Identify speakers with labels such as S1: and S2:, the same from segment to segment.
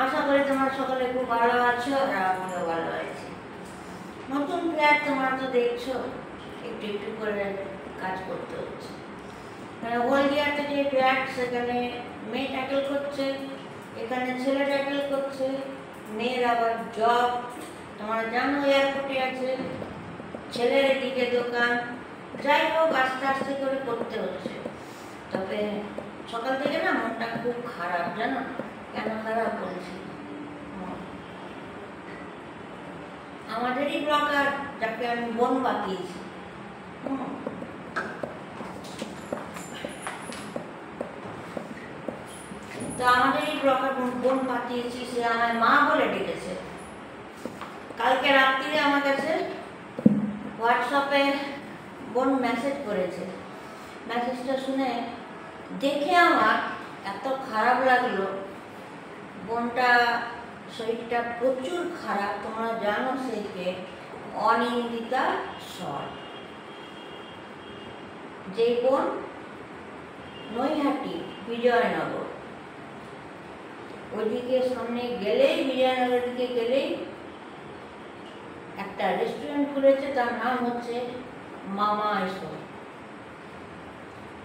S1: আশা করি তোমরা সকলে খুব ভালো আছো আর আমিও ভালো আছি। নতুন ফ্ল্যাট তোমরা তো দেখছো, একটু একটু করে কাজ করতে হচ্ছে। হলদিয়াতে যে ফ্ল্যাট সেখানে মেয়ে ট্যাকেল করছে, এখানে ছেলে ট্যাকেল করছে। মেয়ের আবার জব তোমরা জানো এয়ারপোর্টে আছে, ছেলের এদিকে দোকান। যাই হোক আস্তে আস্তে করে করতে হচ্ছে। তবে সকাল থেকে না মনটা খুব খারাপ, জানো কেন খারাপ বলছি? আমাদেরই ব্লগার যাকে আমি বোন বাতিয়েছি, তো আমাদেরই ব্লগার বোন পাঠিয়েছি, সে আমায় মা বলে ডেকেছে। কালকে রাত্রিরে আমার কাছে হোয়াটসঅ্যাপে বোন মেসেজ করেছে। মেসেজটা শুনে দেখে আমার এত খারাপ লাগলো। বোনটা শরীরটা প্রচুর খারাপ, তোমরা জানো সেইকে অনিন্দিতা সর, যে বোন নৈহাটি বিজয়নগর ওইদিকে সামনে গেলেই, বিজয়নগর দিকে গেলেই একটা রেস্টুরেন্ট খুলেছে, তার নাম হচ্ছে মামা এসো।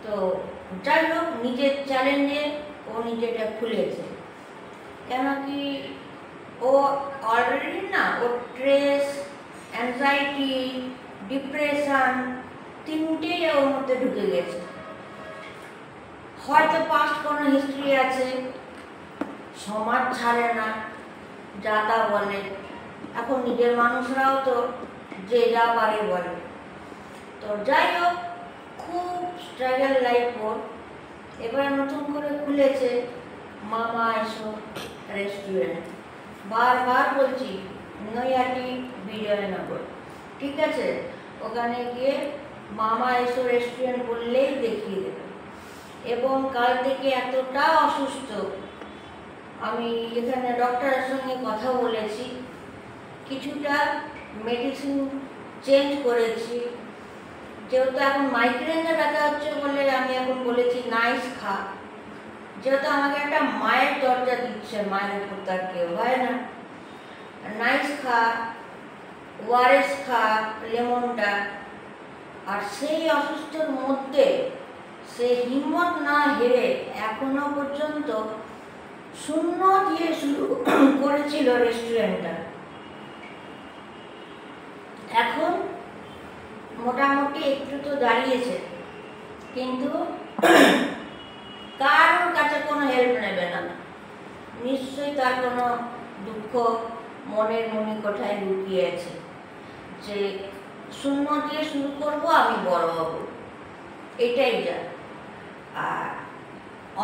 S1: তো যাই হোক নিজের চ্যালেঞ্জে ও নিজেটা খুলেছে। কেন কি ও অলরেডি না, ও স্ট্রেস, অ্যাংজাইটি, ডিপ্রেশন তিনটেই ওর মধ্যে ঢুকে গেছে। হয়তো পাস্ট কোনো হিস্ট্রি আছে, সমাজ ছাড়ে না, যা তা বলে। এখন নিজের মানুষরাও তো যে যা পারে বলে। তো যাই হোক খুব স্ট্রাগল লাইফ ওর। এবার নতুন করে খুলেছে মামা এসো রেস্টুরেন্ট। বারবার বলছি নৈহাটি বিজয়নগর, ঠিক আছে? ওখানে গিয়ে মামা এসো রেস্টুরেন্ট বললেই দেখিয়ে দেবে। এবং কাল থেকে এতটা অসুস্থ, আমি এখানে ডক্টরের সঙ্গে কথা বলেছি, কিছুটা মেডিসিন চেঞ্জ করেছি। যেহেতু এখন মাইগ্রেনে ব্যথা হচ্ছে বলে আমি এখন বলেছি নাইস খা। যেহেতু আমাকে একটা মায়ের দরজা দিচ্ছে, মায়ের উপর তার কেউ হয় না। নাইস খা, ওআরএস খা, লেমনটা। আর সেই অসুস্থর মধ্যে সে হিম্মত না হেরে এখনো পর্যন্ত শূন্য দিয়ে শুরু করেছিল রেস্টুরেন্টটা। এখন মোটামুটি একটু তো দাঁড়িয়েছে, কিন্তু কারোর কাছে কোনো হেল্প নেবে না। নিশ্চয়ই তার কোনো দুঃখ মনের মণিকোঠায় লুকিয়ে আছে, যে শূন্য দিয়ে শুরু করব, আমি বড় হব, এটাই যা। আর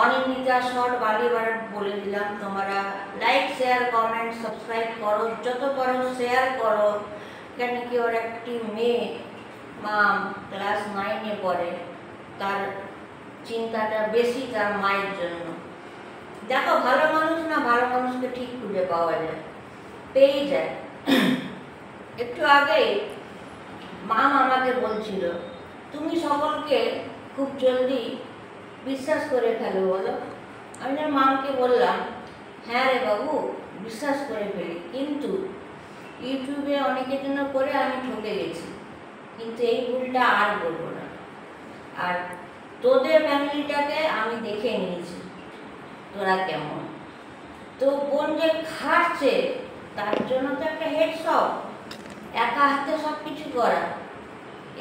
S1: অনিন্দিতা শর্ট বালিবার বলে দিলাম, তোমরা লাইক শেয়ার কমেন্ট সাবস্ক্রাইব করো, যত পারো শেয়ার করো। কেন কি ওর একটি মেয়ে ক্লাস 9-এ পড়ে, তার চিন্তাটা বেশি তার মায়ের জন্য। দেখো ভালো মানুষ না, ভালো মানুষকে ঠিক খুঁজে পাওয়া যায়, পেয়ে যায়। একটু আগে আমাকে বলছিল তুমি সকলকে খুব জলদি বিশ্বাস করে ফেলো বলো। আমি না মাকে বললাম, হ্যাঁ রে বাবু বিশ্বাস করে ফেলি, কিন্তু ইউটিউবে অনেকের জন্য করে আমি ঠকে গেছি, কিন্তু এই ভুলটা আর বলবো না। আর তোদের ফ্যামিলিটাকে আমি দেখে নিয়েছি তোরা কেমন। তো বোন যে খাটছে তার জন্য তো একটা হেডশপ, একা হাতে সব কিছু করা,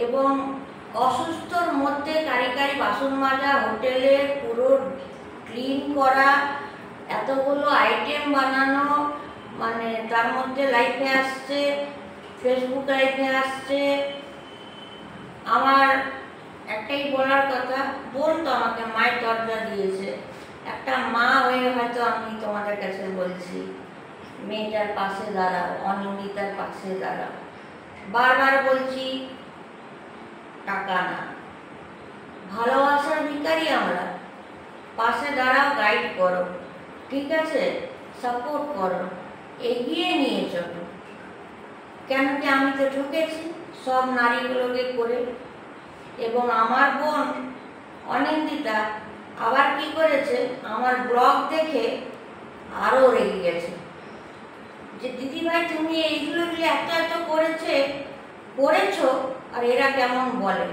S1: এবং অসুস্থর মধ্যে কারি বাসন মাজা, হোটেলে পুরো ক্লিন করা, এতগুলো আইটেম বানানো, মানে তার মধ্যে লাইফে আসছে, ফেসবুক লাইফে আসছে। আমার একটাই বলার কথা, বোন তো আমাকে মায়ের দরজা দিয়েছে, একটা মা হয়ে হয়তো আমি তোমাদের কাছে বলছি মেয়েটার পাশে দাঁড়াও, অনিন্দিতার পাশে দাঁড়াও। বারবার বলছি টাকা না, ভালোবাসার ভিখারি আমরা। পাশে দাঁড়াও, গাইড করো, ঠিক আছে? সাপোর্ট করো, এগিয়ে নিয়ে চলো। কেন কি আমি তো ঠকেছি সব নারীগুলোকে করে। এবং আমার বোন অনিন্দিতা আবার কি করেছে, আমার ব্লগ দেখে আরও রেগে গেছে যে দিদিভাই তুমি এইগুলো এত এত করেছো আর এরা কেমন বলে।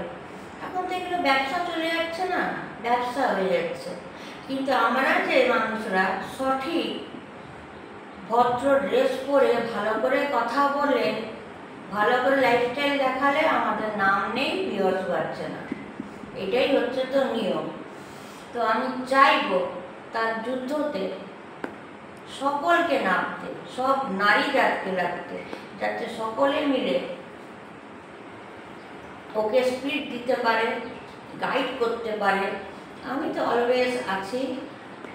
S1: এখন তো এগুলো ব্যবসা চলে যাচ্ছে না, ব্যবসা হয়ে যাচ্ছে। কিন্তু আমরা যে মানুষরা সঠিক ভদ্র ড্রেস পরে ভালো করে কথা বলে ভালো করে লাইফস্টাইল দেখালে আমাদের নাম নেই, ভিউয়ার্স বাড়ছে না। এটাই হচ্ছে তো নিয়ম। তো আমি চাইবো তার যুদ্ধতে সকলকে নামতে, সব নারী জাতকে রাখতে, যাতে সকলে মিলে ওকে স্পিড দিতে পারে, গাইড করতে পারে। আমি তো অলওয়েজ আছি।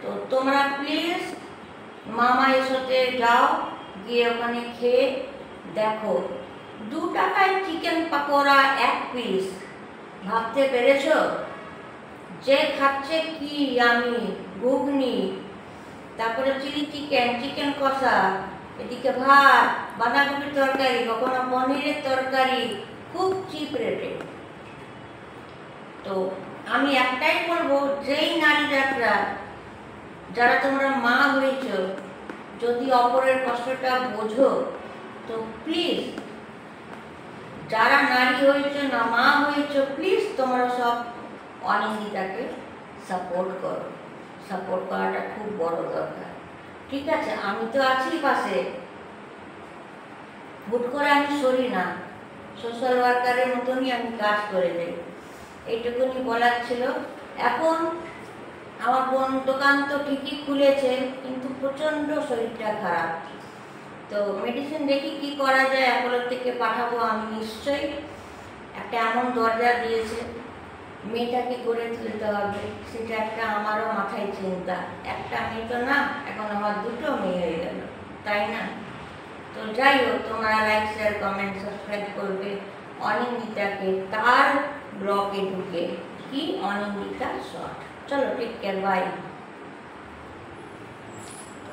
S1: তো তোমরা প্লিজ মামা এসোতে যাও, গিয়ে ওখানে খেয়ে দেখো 2 টাকায় চিকেন পাকোড়া 1 পিস। ভাবতে পেরেছো? যে খাচ্ছে কি আমি ঘুগনি, তারপরে চিলি চিকেন, চিকেন কষা, এদিকে ভাত, বাঁধাকপির তরকারি, কখনো পনিরের তরকারি, খুব চিপ রেটে। তো আমি একটাই বলবো, যেই নারী জাতরা যারা তোমরা মা হয়েছ, যদি অপরের কষ্টটা বোঝো, তো প্লিজ যারা নারী হয়েছ না মা হয়েছ, প্লিজ তোমরা সব অনিন্দিতাকে সাপোর্ট করো। সাপোর্ট করাটা খুব বড় দরকার। ঠিক আছে, আমি তো আছি পাশে, হুট করে আমি সরি না, সোশ্যাল ওয়ার্কারের মতনই আমি কাজ করে যাই। এইটুকুনি বলার ছিল। এখন আমার বোন দোকান তো ঠিকই খুলেছে, কিন্তু প্রচণ্ড শরীরটা খারাপ। তো মেডিসিন দেখি কি করা যায়, অ্যাপোলো থেকে পাঠাবো আমি নিশ্চয়ই। একটা এমন দরজা দিয়েছে, মেয়েটাকে গড়ে তুলতে হবে, সেটা একটা আমারও মাথায় চিন্তা। একটা মেয়ে তো না, এখন আমার 2টো মেয়ে হয়ে গেল, তাই না? তো যাই হোক, তোমরা লাইক, শেয়ার, কমেন্ট, সাবস্ক্রাইব করবে অনিন্দিতাকে তার ব্লগে ঢুকে, কি অনিন্দিতা শর্ট। চলো, টেক কেয়ার, বাই।